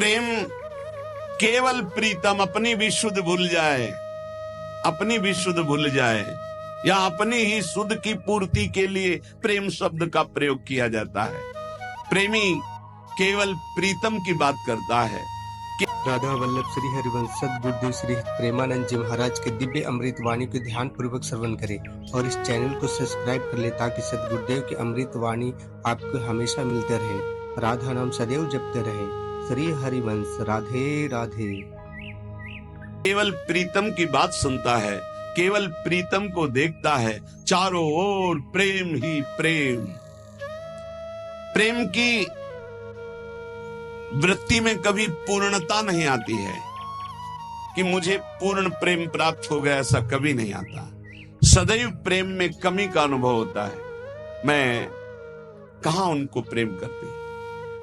प्रेम केवल प्रीतम अपनी भी शुद्ध भूल जाए, अपनी भी शुद्ध भूल जाए, या अपनी ही शुद्ध की पूर्ति के लिए प्रेम शब्द का प्रयोग किया जाता है। प्रेमी केवल प्रीतम की बात करता है। राधा वल्लभ श्री हरिवंश सद्गुरुदेव श्री प्रेमानंद जी महाराज के दिव्य अमृत वाणी को ध्यान पूर्वक श्रवण करें और इस चैनल को सब्सक्राइब कर ले ताकि सद्गुरुदेव की अमृत वाणी आपको हमेशा मिलते रहे। राधा नाम सदैव जपते रहे। श्री हरिवंश राधे राधे। केवल प्रीतम की बात सुनता है, केवल प्रीतम को देखता है, चारों ओर प्रेम ही प्रेम। प्रेम की वृत्ति में कभी पूर्णता नहीं आती है कि मुझे पूर्ण प्रेम प्राप्त हो गया, ऐसा कभी नहीं आता। सदैव प्रेम में कमी का अनुभव होता है। मैं कहां उनको प्रेम करती,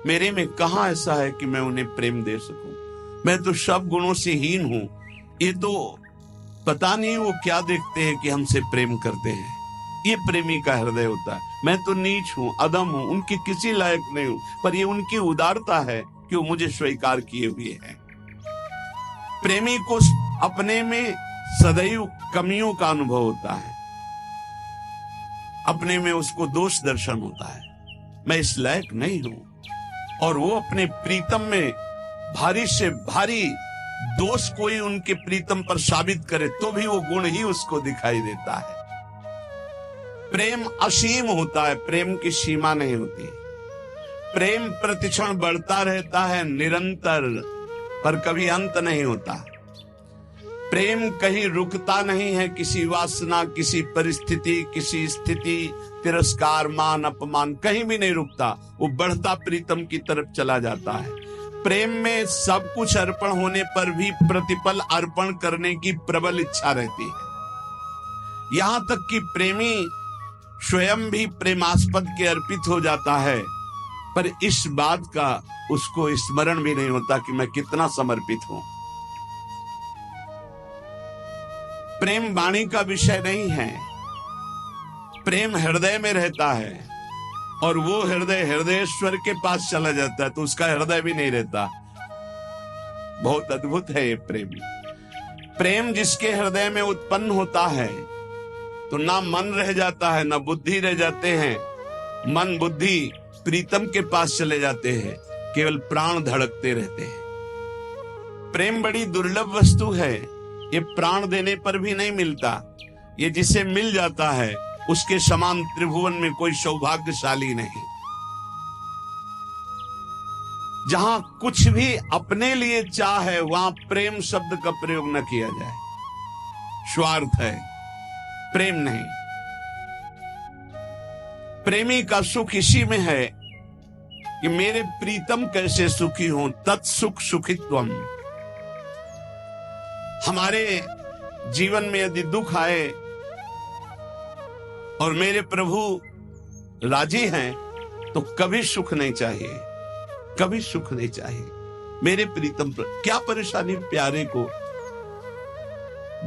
मेरे में कहां ऐसा है कि मैं उन्हें प्रेम दे सकूं। मैं तो सब गुणों से हीन हूं। ये तो पता नहीं वो क्या देखते हैं कि हमसे प्रेम करते हैं। ये प्रेमी का हृदय होता है। मैं तो नीच हूं, अदम हूं, उनके किसी लायक नहीं हूं, पर ये उनकी उदारता है कि वो मुझे स्वीकार किए हुए हैं। प्रेमी को अपने में सदैव कमियों का अनुभव होता है, अपने में उसको दोष दर्शन होता है, मैं इस लायक नहीं हूं। और वो अपने प्रीतम में भारी से भारी दोष कोई उनके प्रीतम पर साबित करे तो भी वो गुण ही उसको दिखाई देता है। प्रेम असीम होता है, प्रेम की सीमा नहीं होती। प्रेम प्रतिक्षण बढ़ता रहता है निरंतर, पर कभी अंत नहीं होता। प्रेम कहीं रुकता नहीं है, किसी वासना, किसी परिस्थिति, किसी स्थिति, तिरस्कार, मान, अपमान कहीं भी नहीं रुकता। वो बढ़ता प्रीतम की तरफ चला जाता है। प्रेम में सब कुछ अर्पण होने पर भी प्रतिपल अर्पण करने की प्रबल इच्छा रहती है। यहां तक कि प्रेमी स्वयं भी प्रेमास्पद के अर्पित हो जाता है, पर इस बात का उसको स्मरण भी नहीं होता कि मैं कितना समर्पित हूं। प्रेम वाणी का विषय नहीं है, प्रेम हृदय में रहता है, और वो हृदय हृदयेश्वर के पास चला जाता है तो उसका हृदय भी नहीं रहता। बहुत अद्भुत है ये प्रेम। प्रेम जिसके हृदय में उत्पन्न होता है तो ना मन रह जाता है, ना बुद्धि रह जाते हैं। मन बुद्धि प्रीतम के पास चले जाते हैं, केवल प्राण धड़कते रहते हैं। प्रेम बड़ी दुर्लभ वस्तु है, ये प्राण देने पर भी नहीं मिलता। ये जिसे मिल जाता है उसके समान त्रिभुवन में कोई सौभाग्यशाली नहीं। जहां कुछ भी अपने लिए चाह है वहां प्रेम शब्द का प्रयोग न किया जाए। स्वार्थ है, प्रेम नहीं। प्रेमी का सुख इसी में है कि मेरे प्रीतम कैसे सुखी हों, तत्सुख सुखित्वम। हमारे जीवन में यदि दुख आए और मेरे प्रभु राजी हैं तो कभी सुख नहीं चाहिए, कभी सुख नहीं चाहिए। मेरे प्रीतम पर क्या परेशानी, प्यारे को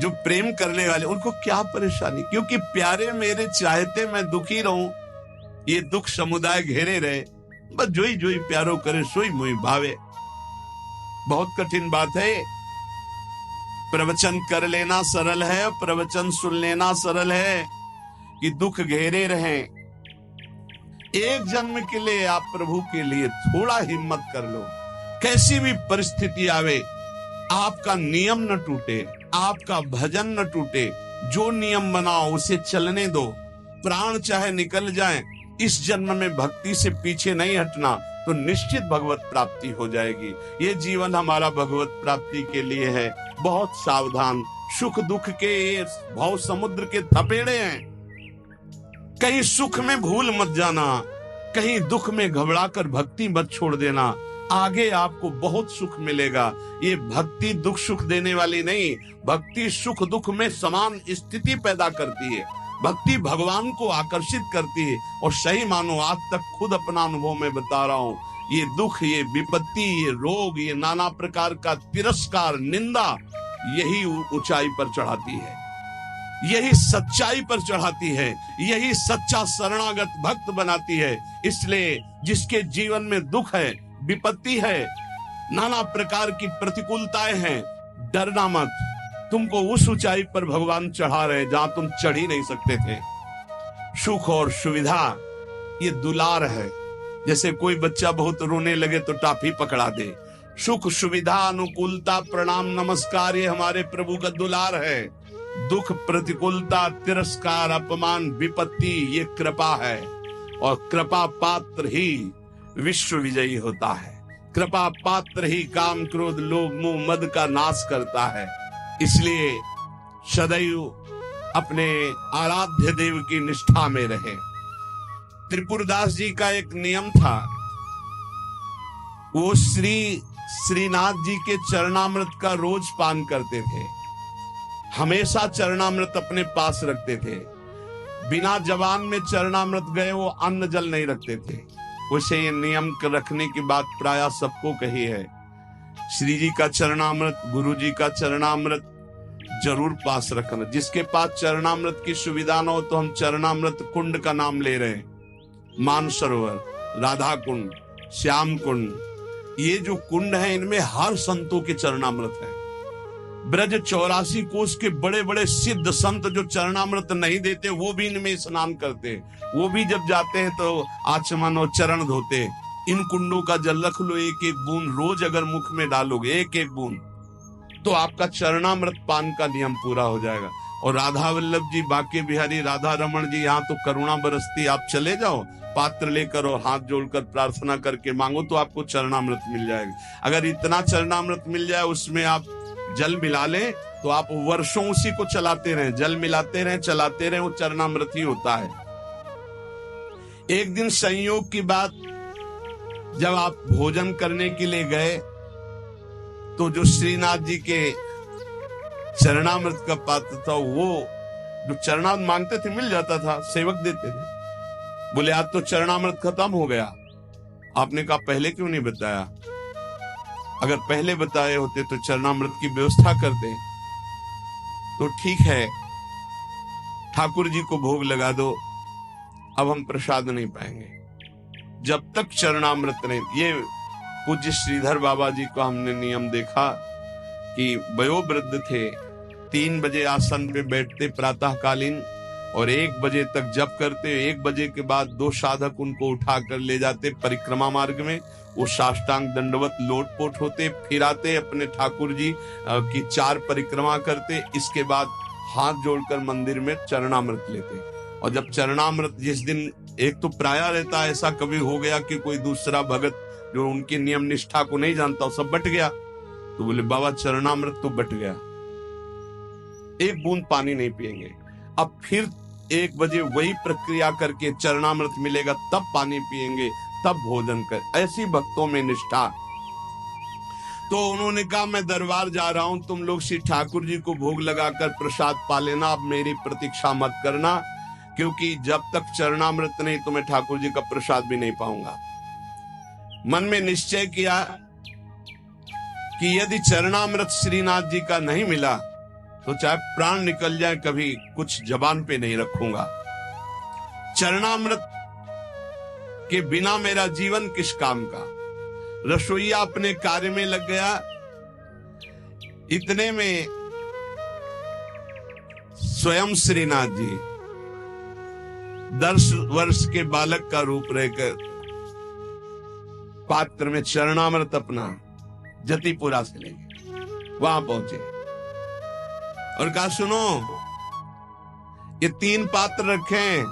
जो प्रेम करने वाले उनको क्या परेशानी, क्योंकि प्यारे मेरे चाहते मैं दुखी रहूं, ये दुख समुदाय घेरे रहे, बस जोई जोई प्यारो करे सोई मोई भावे। बहुत कठिन बात है। प्रवचन कर लेना सरल है, प्रवचन सुन लेना सरल है कि दुख घेरे रहें। एक जन्म के लिए आप प्रभु के लिए थोड़ा हिम्मत कर लो। कैसी भी परिस्थिति आवे, आपका नियम न टूटे, आपका भजन न टूटे। जो नियम बनाओ उसे चलने दो। प्राण चाहे निकल जाए, इस जन्म में भक्ति से पीछे नहीं हटना तो निश्चित भगवत प्राप्ति हो जाएगी। ये जीवन हमारा भगवत प्राप्ति के लिए है। बहुत सावधान। सुख दुख के ये भव समुद्र के थपेड़े हैं। कहीं सुख में भूल मत जाना, कहीं दुख में घबराकर भक्ति मत छोड़ देना। आगे आपको बहुत सुख मिलेगा। ये भक्ति दुख सुख देने वाली नहीं, भक्ति सुख दुख में समान स्थिति पैदा करती है। भक्ति भगवान को आकर्षित करती है। और सही मानो आज तक खुद अपना अनुभव में बता रहा हूं, ये दुख, ये विपत्ति, ये रोग, ये नाना प्रकार का तिरस्कार, निंदा, यही ऊंचाई पर चढ़ाती है, यही सच्चाई पर चढ़ाती है, यही सच्चा शरणागत भक्त बनाती है। इसलिए जिसके जीवन में दुख है, विपत्ति है, नाना प्रकार की प्रतिकूलताएं हैं, डरना मत। तुमको उस ऊंचाई पर भगवान चढ़ा रहे जहां तुम चढ़ ही नहीं सकते थे। सुख और सुविधा ये दुलार है। जैसे कोई बच्चा बहुत रोने लगे तो टाफी पकड़ा दे। सुख सुविधा अनुकूलता प्रणाम नमस्कार ये हमारे प्रभु का दुलार है। दुख प्रतिकूलता तिरस्कार अपमान विपत्ति ये कृपा है, और कृपा पात्र ही विश्व विजयी होता है। कृपा पात्र ही काम क्रोध लोभ मोह मद का नाश करता है। इसलिए सदैव अपने आराध्य देव की निष्ठा में रहे। त्रिपुरदास जी का एक नियम था, वो श्रीनाथ जी के चरणामृत का रोज पान करते थे। हमेशा चरणामृत अपने पास रखते थे। बिना जबान में चरणामृत गए वो अन्न जल नहीं रखते थे। उसे ये नियम रखने की बात प्राय सबको कही है। श्री जी का चरणामृत गुरु जी का चरणामृत जरूर पास रखना। जिसके पास चरणामृत की सुविधा न हो तो हम चरणामृत कुंड का नाम ले रहे हैं। मानसरोवर, राधा कुंड, श्याम कुंड, ये जो कुंड है इनमें हर संतों के चरणामृत है। ब्रज 84 कोस के बड़े बड़े सिद्ध संत जो चरणामृत नहीं देते वो भी इनमें स्नान करते। वो भी जब जाते हैं तो आचमन और चरण धोते। इन कुंडों का जल रख लो, एक एक बूंद रोज अगर मुख में डालोगे एक एक बूंद तो आपका चरणामृत पान का नियम पूरा हो जाएगा। और राधा वल्लभ जी, बांके बिहारी राधा रमन जी, यहाँ तो करुणा बरसती। आप चले जाओ पात्र लेकर और हाथ जोड़कर प्रार्थना करके मांगो तो आपको चरणामृत मिल जाएगा। अगर इतना चरणामृत मिल जाए उसमें आप जल मिला लें तो आप वर्षों उसी को चलाते रहें, जल मिलाते रहें चलाते रहें, वो चरणामृत ही होता है। एक दिन संयोग की बात, जब आप भोजन करने के लिए गए तो जो श्रीनाथ जी के चरणामृत का पात्र था, वो जो चरणामृत मांगते थे मिल जाता था, सेवक देते थे। बोले आज तो चरणामृत खत्म हो गया। आपने कहा पहले क्यों नहीं बताया? अगर पहले बताए होते तो चरणामृत की व्यवस्था करते। तो ठीक है, ठाकुर जी को भोग लगा दो, अब हम प्रसाद नहीं पाएंगे जब तक चरणामृत नहीं। ये पूज्य श्रीधर बाबा जी को हमने नियम देखा कि वयोवृद्ध थे, 3 बजे आसन पे बैठते प्रातःकालीन और 1 बजे तक जप करते। 1 बजे के बाद 2 साधक उनको उठाकर ले जाते परिक्रमा मार्ग में। वो साष्टांग दंडवत लोटपोट होते, फिर आते अपने ठाकुर जी की 4 परिक्रमा करते। इसके बाद हाथ जोड़कर मंदिर में चरणामृत लेते। और जब चरणामृत जिस दिन, एक तो प्राय रहता, ऐसा कभी हो गया कि कोई दूसरा भगत जो उनके नियम निष्ठा को नहीं जानता सब बट गया, तो बोले बाबा चरणामृत तो बट गया, 1 बूंद पानी नहीं पिएंगे। अब फिर 1 बजे वही प्रक्रिया करके चरणामृत मिलेगा तब पानी पिएंगे, तब भोजन कर। ऐसी भक्तों में निष्ठा। तो उन्होंने कहा मैं दरबार जा रहा हूं, तुम लोग श्री ठाकुर जी को भोग लगाकर प्रसाद पा लेना, अब मेरी प्रतीक्षा मत करना, क्योंकि जब तक चरणामृत नहीं तो मैं ठाकुर जी का प्रसाद भी नहीं पाऊंगा। मन में निश्चय किया कि यदि चरणामृत श्रीनाथ जी का नहीं मिला तो चाहे प्राण निकल जाए कभी कुछ जबान पे नहीं रखूंगा। चरणामृत के बिना मेरा जीवन किस काम का। रसोईया अपने कार्य में लग गया। इतने में स्वयं श्रीनाथ जी 10 वर्ष के बालक का रूप रहकर पात्र में चरणामृत अपना जतिपुरा से लेंगे वहां पहुंचे और कहा सुनो, ये 3 पात्र रखे,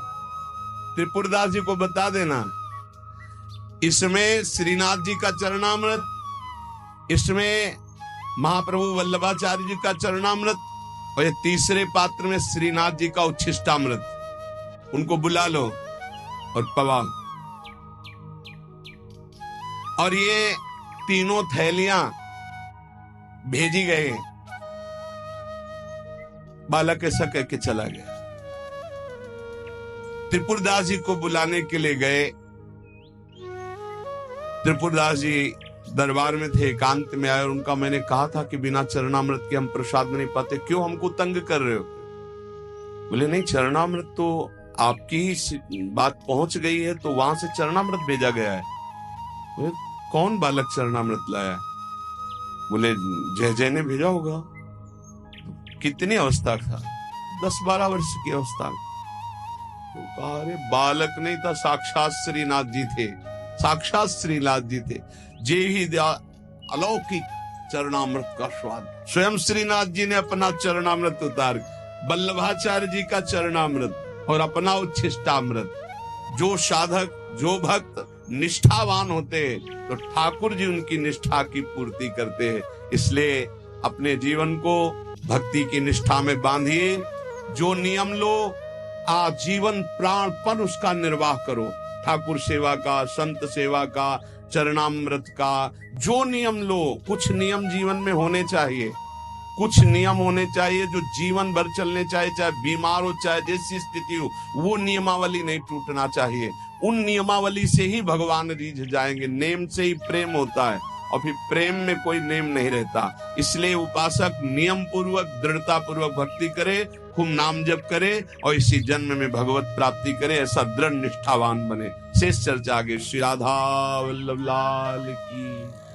त्रिपुरदास जी को बता देना, इसमें श्रीनाथ जी का चरणामृत, इसमें महाप्रभु वल्लभाचार्य जी का चरणामृत, और ये तीसरे पात्र में श्रीनाथ जी का उच्छिष्टामृत। उनको बुला लो और पवाओ। और ये 3 थैलियां भेजी गए। बालक ऐसा कह के चला गया। त्रिपुरदास जी को बुलाने के लिए गए। त्रिपुरदास जी दरबार में थे, एकांत में आए और उनका मैंने कहा था कि बिना चरणामृत के हम प्रसाद नहीं पाते, क्यों हमको तंग कर रहे हो? बोले नहीं, चरणामृत तो आपकी बात पहुंच गई है तो वहां से चरणामृत भेजा गया है। कौन बालक चरणामृत लाया? बोले जय जय ने भेजा होगा। कितनी अवस्था था? 10-12 वर्ष की अवस्था। तो कहा अरे बालक नहीं था, साक्षात श्रीनाथ जी थे, साक्षात श्रीनाथ जी थे। जे ही अलौकिक चरणामृत का स्वाद, स्वयं श्रीनाथ जी ने अपना चरणामृत उतार, वल्लभाचार्य जी का चरणामृत और अपना उच्छिष्टामृत। जो साधक, जो भक्त निष्ठावान होते हैं तो ठाकुर जी उनकी निष्ठा की पूर्ति करते हैं। इसलिए अपने जीवन को भक्ति की निष्ठा में बांधिए। जो नियम लो, आजीवन प्राणपण उसका निर्वाह करो। ठाकुर सेवा का, संत सेवा का, चरणामृत का जो नियम लो, कुछ नियम जीवन में होने चाहिए, कुछ नियम होने चाहिए जो जीवन भर चलने चाहिए, चाहे बीमार हो चाहे जैसी स्थिति हो, वो नियमावली नहीं टूटना चाहिए। उन नियमावली से ही भगवान रीझ जाएंगे। नेम से ही प्रेम होता है और फिर प्रेम में कोई नेम नहीं रहता। इसलिए उपासक नियम पूर्वक, दृढ़ता पूर्वक भक्ति करे, खूब नाम जप करे और इसी जन्म में भगवत प्राप्ति करे, ऐसा दृढ़ निष्ठावान बने। शेष चर्चा आगे। श्री राधा वल्लभ लाल की।